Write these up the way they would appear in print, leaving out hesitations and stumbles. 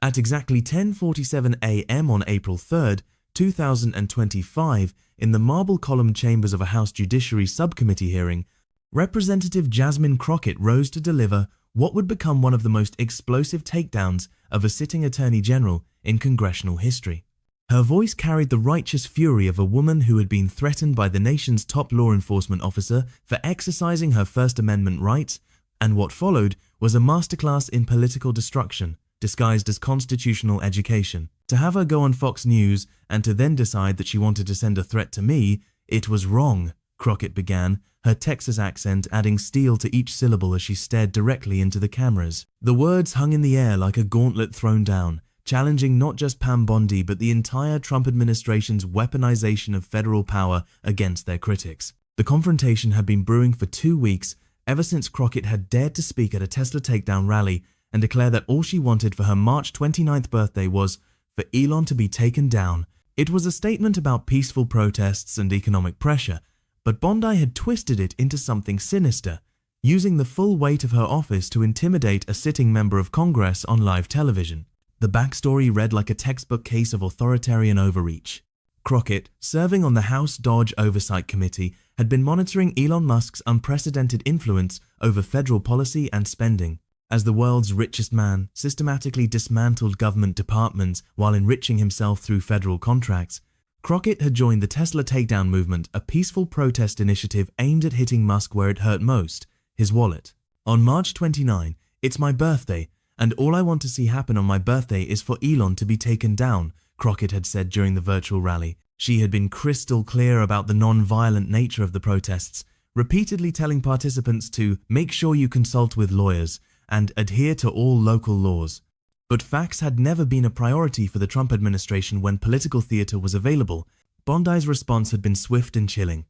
At exactly 10:47 a.m. on April 3, 2025, in the marble-columned chambers of a House Judiciary subcommittee hearing, Representative Jasmine Crockett rose to deliver what would become one of the most explosive takedowns of a sitting Attorney General in congressional history. Her voice carried the righteous fury of a woman who had been threatened by the nation's top law enforcement officer for exercising her First Amendment rights, and what followed was a masterclass in political destruction, disguised as constitutional education. To have her go on Fox News and to then decide that she wanted to send a threat to me, it was wrong, Crockett began, her Texas accent adding steel to each syllable as she stared directly into the cameras. The words hung in the air like a gauntlet thrown down, challenging not just Pam Bondi but the entire Trump administration's weaponization of federal power against their critics. The confrontation had been brewing for 2 weeks, ever since Crockett had dared to speak at a Tesla Takedown rally and declare that all she wanted for her March 29th birthday was for Elon to be taken down. It was a statement about peaceful protests and economic pressure, but Bondi had twisted it into something sinister, using the full weight of her office to intimidate a sitting member of Congress on live television. The backstory read like a textbook case of authoritarian overreach. Crockett, serving on the House Dodge Oversight Committee, had been monitoring Elon Musk's unprecedented influence over federal policy and spending. As the world's richest man, systematically dismantled government departments while enriching himself through federal contracts, Crockett had joined the Tesla Takedown movement, a peaceful protest initiative aimed at hitting Musk where it hurt most, his wallet. On March 29, "It's my birthday, and all I want to see happen on my birthday is for Elon to be taken down," Crockett had said during the virtual rally. She had been crystal clear about the non-violent nature of the protests, repeatedly telling participants to make sure you consult with lawyers and adhere to all local laws. But facts had never been a priority for the Trump administration when political theater was available. Bondi's response had been swift and chilling.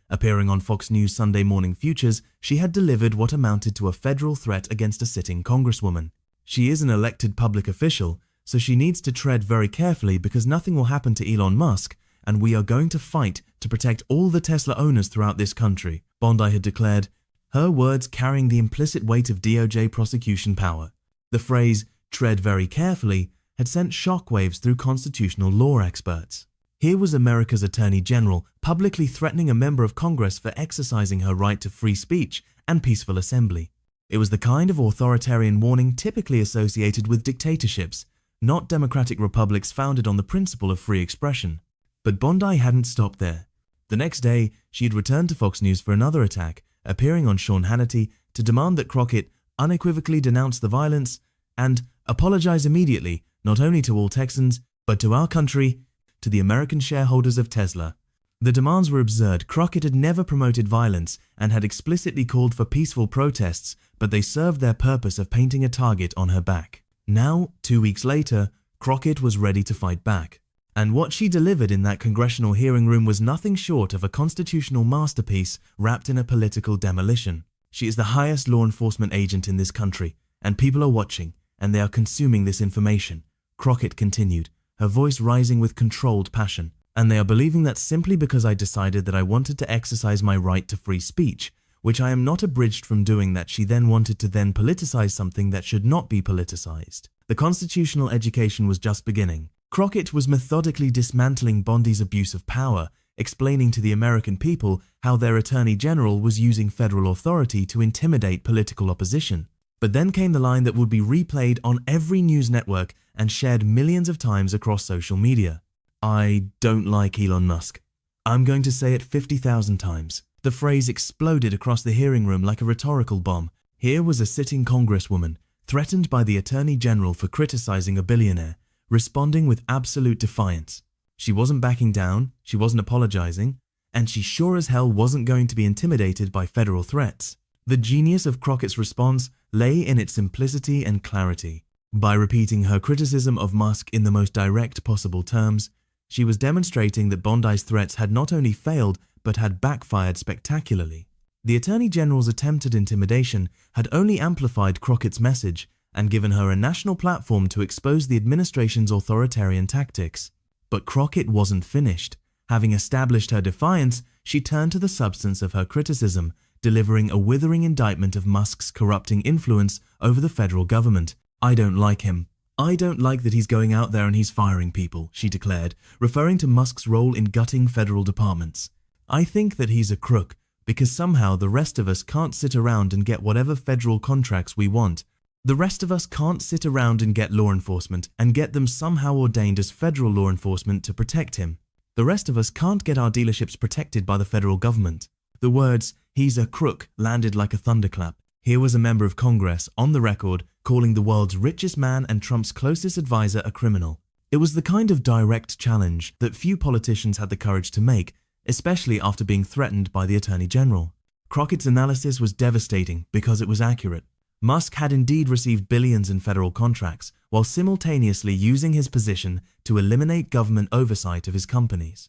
Appearing on Fox News Sunday Morning Futures, she had delivered what amounted to a federal threat against a sitting congresswoman. She is an elected public official, so she needs to tread very carefully because nothing will happen to Elon Musk, and we are going to fight to protect all the Tesla owners throughout this country, Bondi had declared, her words carrying the implicit weight of DOJ prosecution power. The phrase, "tread very carefully," had sent shockwaves through constitutional law experts. Here was America's Attorney General publicly threatening a member of Congress for exercising her right to free speech and peaceful assembly. It was the kind of authoritarian warning typically associated with dictatorships, not democratic republics founded on the principle of free expression. But Bondi hadn't stopped there. The next day, she had returned to Fox News for another attack, appearing on Sean Hannity to demand that Crockett unequivocally denounce the violence and apologize immediately, not only to all Texans, but to our country, to the American shareholders of Tesla. The demands were absurd. Crockett had never promoted violence and had explicitly called for peaceful protests, but they served their purpose of painting a target on her back. Now, 2 weeks later, Crockett was ready to fight back. And what she delivered in that congressional hearing room was nothing short of a constitutional masterpiece wrapped in a political demolition. She is the highest law enforcement agent in this country, and people are watching, and they are consuming this information, Crockett continued, her voice rising with controlled passion. And they are believing that simply because I decided that I wanted to exercise my right to free speech, which I am not abridged from doing, that she then wanted to then politicize something that should not be politicized. The constitutional education was just beginning. Crockett was methodically dismantling Bondi's abuse of power, explaining to the American people how their Attorney General was using federal authority to intimidate political opposition. But then came the line that would be replayed on every news network and shared millions of times across social media. "I don't like Elon Musk. I'm going to say it 50,000 times." The phrase exploded across the hearing room like a rhetorical bomb. Here was a sitting congresswoman, threatened by the Attorney General for criticizing a billionaire, responding with absolute defiance. She wasn't backing down, she wasn't apologizing, and she sure as hell wasn't going to be intimidated by federal threats. The genius of Crockett's response lay in its simplicity and clarity. By repeating her criticism of Musk in the most direct possible terms, she was demonstrating that Bondi's threats had not only failed but had backfired spectacularly. The Attorney General's attempt at intimidation had only amplified Crockett's message and given her a national platform to expose the administration's authoritarian tactics. But Crockett wasn't finished. Having established her defiance, she turned to the substance of her criticism, delivering a withering indictment of Musk's corrupting influence over the federal government. "I don't like him. "I don't like that he's going out there and he's firing people," she declared, referring to Musk's role in gutting federal departments. "I think that he's a crook because somehow the rest of us can't sit around and get whatever federal contracts we want. The rest of us can't sit around and get law enforcement and get them somehow ordained as federal law enforcement to protect him. The rest of us can't get our dealerships protected by the federal government." The words, "he's a crook," landed like a thunderclap. Here was a member of Congress on the record calling the world's richest man and Trump's closest advisor a criminal. It was the kind of direct challenge that few politicians had the courage to make, especially after being threatened by the Attorney General. Crockett's analysis was devastating because it was accurate. Musk had indeed received billions in federal contracts, while simultaneously using his position to eliminate government oversight of his companies.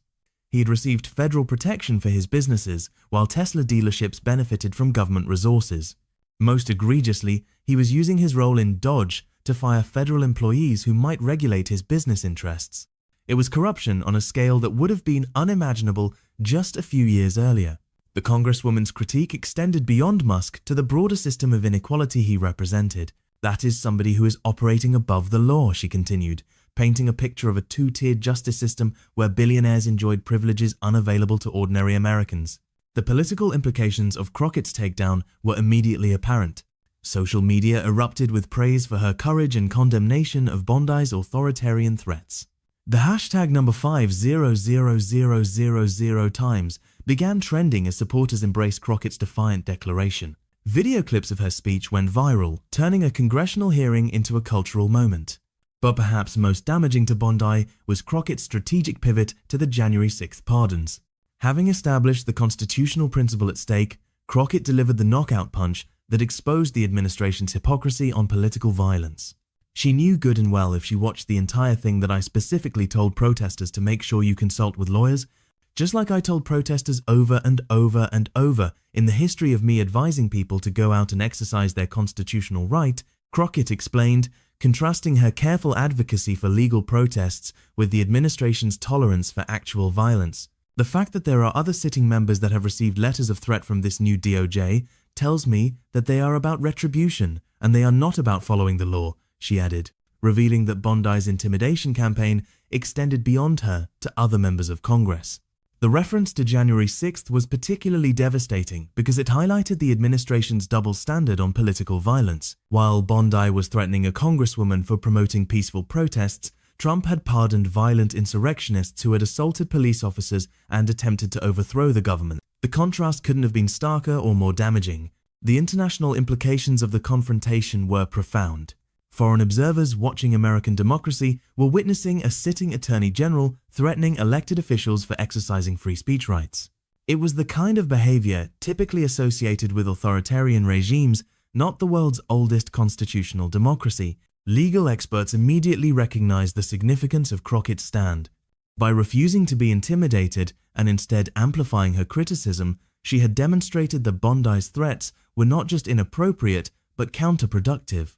He had received federal protection for his businesses, while Tesla dealerships benefited from government resources. Most egregiously, he was using his role in Dodge to fire federal employees who might regulate his business interests. It was corruption on a scale that would have been unimaginable just a few years earlier. The Congresswoman's critique extended beyond Musk to the broader system of inequality he represented. "That is somebody who is operating above the law," she continued, painting a picture of a two-tiered justice system where billionaires enjoyed privileges unavailable to ordinary Americans. The political implications of Crockett's takedown were immediately apparent. Social media erupted with praise for her courage and condemnation of Bondi's authoritarian threats. The hashtag number 50000 times began trending as supporters embraced Crockett's defiant declaration. Video clips of her speech went viral, turning a congressional hearing into a cultural moment. But perhaps most damaging to Bondi was Crockett's strategic pivot to the January 6th pardons. Having established the constitutional principle at stake, Crockett delivered the knockout punch that exposed the administration's hypocrisy on political violence. She knew good and well if she watched the entire thing that I specifically told protesters to make sure you consult with lawyers, just like I told protesters over and over and over in the history of me advising people to go out and exercise their constitutional right, Crockett explained, contrasting her careful advocacy for legal protests with the administration's tolerance for actual violence. "The fact that there are other sitting members that have received letters of threat from this new DOJ tells me that they are about retribution and they are not about following the law," she added, revealing that Bondi's intimidation campaign extended beyond her to other members of Congress. The reference to January 6th was particularly devastating because it highlighted the administration's double standard on political violence. While Bondi was threatening a congresswoman for promoting peaceful protests, Trump had pardoned violent insurrectionists who had assaulted police officers and attempted to overthrow the government. The contrast couldn't have been starker or more damaging. The international implications of the confrontation were profound. Foreign observers watching American democracy were witnessing a sitting attorney general threatening elected officials for exercising free speech rights. It was the kind of behavior typically associated with authoritarian regimes, not the world's oldest constitutional democracy. Legal experts immediately recognized the significance of Crockett's stand. By refusing to be intimidated and instead amplifying her criticism, she had demonstrated that Bondi's threats were not just inappropriate but counterproductive.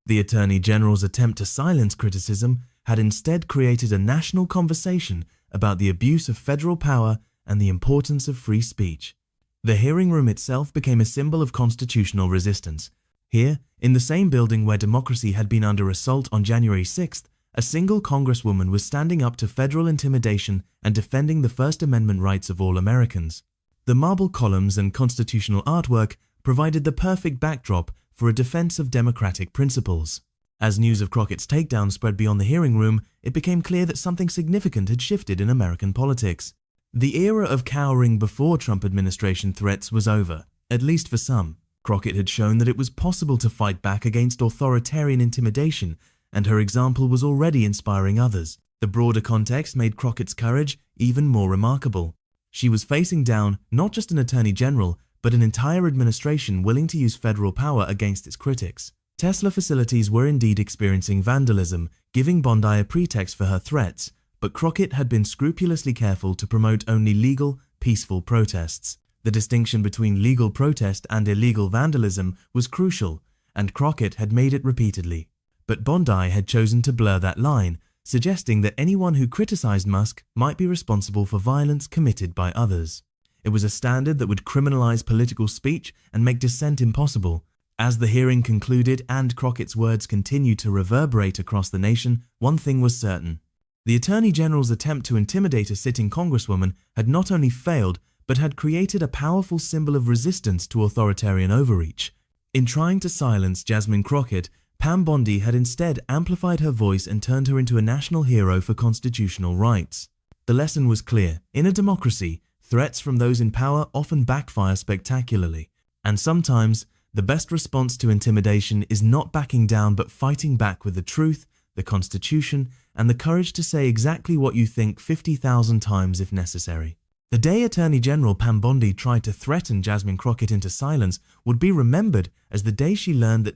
The Attorney General's attempt to silence criticism had instead created a national conversation about the abuse of federal power and the importance of free speech. The hearing room itself became a symbol of constitutional resistance. Here, in the same building where democracy had been under assault on January 6th, a single congresswoman was standing up to federal intimidation and defending the First Amendment rights of all Americans. The marble columns and constitutional artwork provided the perfect backdrop for a defense of democratic principles. As news of Crockett's takedown spread beyond the hearing room, it became clear that something significant had shifted in American politics. The era of cowering before Trump administration threats was over, at least for some. Crockett had shown that it was possible to fight back against authoritarian intimidation, and her example was already inspiring others. The broader context made Crockett's courage even more remarkable. She was facing down not just an attorney general, but an entire administration willing to use federal power against its critics. Tesla facilities were indeed experiencing vandalism, giving Bondi a pretext for her threats, but Crockett had been scrupulously careful to promote only legal, peaceful protests. The distinction between legal protest and illegal vandalism was crucial, and Crockett had made it repeatedly. But Bondi had chosen to blur that line, suggesting that anyone who criticized Musk might be responsible for violence committed by others. It was a standard that would criminalize political speech and make dissent impossible. As the hearing concluded and Crockett's words continued to reverberate across the nation, one thing was certain. The Attorney General's attempt to intimidate a sitting congresswoman had not only failed, but had created a powerful symbol of resistance to authoritarian overreach. In trying to silence Jasmine Crockett, Pam Bondi had instead amplified her voice and turned her into a national hero for constitutional rights. The lesson was clear. In a democracy, threats from those in power often backfire spectacularly, and sometimes the best response to intimidation is not backing down but fighting back with the truth, the Constitution, and the courage to say exactly what you think 50,000 times if necessary. The day Attorney General Pam Bondi tried to threaten Jasmine Crockett into silence would be remembered as the day she learned that